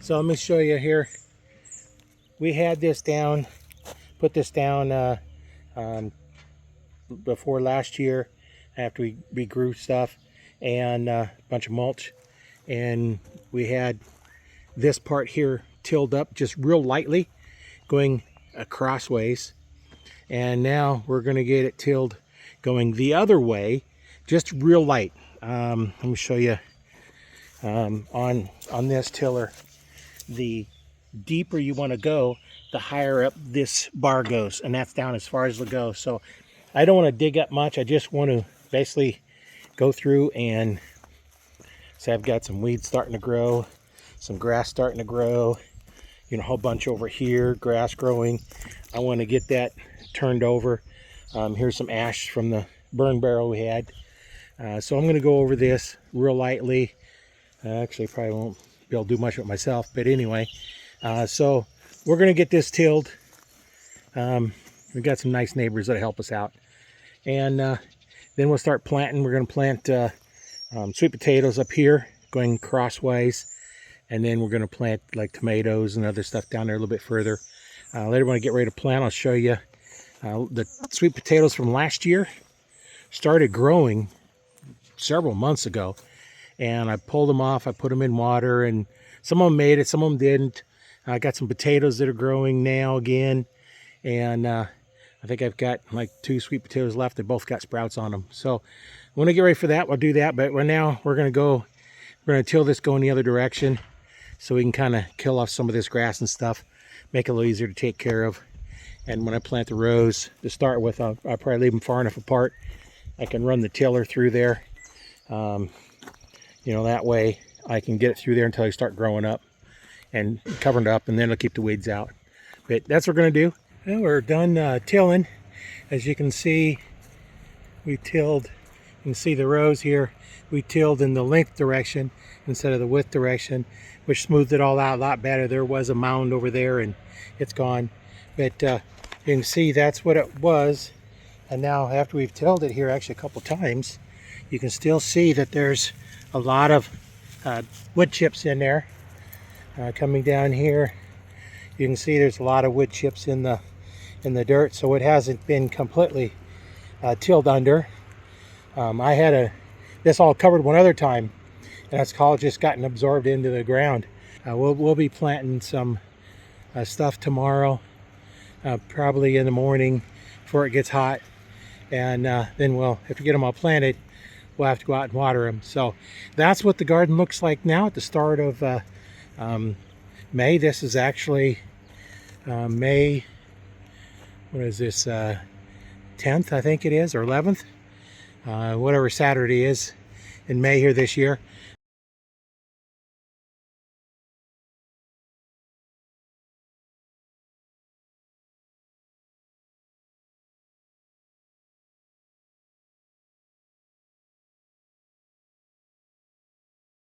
So let me show you here. We had this down, put this down before last year after we grew stuff and a bunch of mulch. And we had this part here tilled up just real lightly, going crossways. And now we're going to get it tilled going the other way, just real light. Let me show you on this tiller. The deeper you want to go, the higher up this bar goes, and that's down as far as it'll go. So I don't want to dig up much. I just want to basically go through and so I've got some weeds starting to grow, some grass starting to grow, a whole bunch over here, grass growing. I want to get that turned over. Here's some ash from the burn barrel we had. So I'm going to go over this real lightly. Actually, probably won't be able to do much with myself, but anyway. So we're going to get this tilled. We've got some nice neighbors that help us out. And then we'll start planting. We're going to plant sweet potatoes up here, going crosswise. And then we're going to plant like tomatoes and other stuff down there a little bit further. Later when I get ready to plant, I'll show you the sweet potatoes from last year. Started growing several months ago. And I pulled them off. I put them in water. And some of them made it. Some of them didn't. I got some potatoes that are growing now again. And I think I've got like 2 sweet potatoes left. They both got sprouts on them. So when I get ready for that, we'll do that. But right now we're going to till this going the other direction so we can kind of kill off some of this grass and stuff, make it a little easier to take care of. And when I plant the rows to start with, I'll probably leave them far enough apart. I can run the tiller through there. That way I can get it through there until they start growing up and covering it up, and then I'll keep the weeds out. But that's what we're going to do. Well, we're done tilling. As you can see, we tilled. You can see the rows here. We tilled in the length direction instead of the width direction, which smoothed it all out a lot better. There was a mound over there and it's gone. But you can see that's what it was. And now after we've tilled it here actually a couple times, you can still see that there's a lot of wood chips in there. Coming down here, you can see there's a lot of wood chips in the dirt, so it hasn't been completely tilled under. I had this all covered one other time, and that's all just gotten absorbed into the ground. We'll be planting some stuff tomorrow, probably in the morning before it gets hot, and then if we get them all planted, we'll have to go out and water them. So that's what the garden looks like now at the start of May. This is actually May, what is this, 10th I think it is, or 11th, whatever Saturday is in May here this year.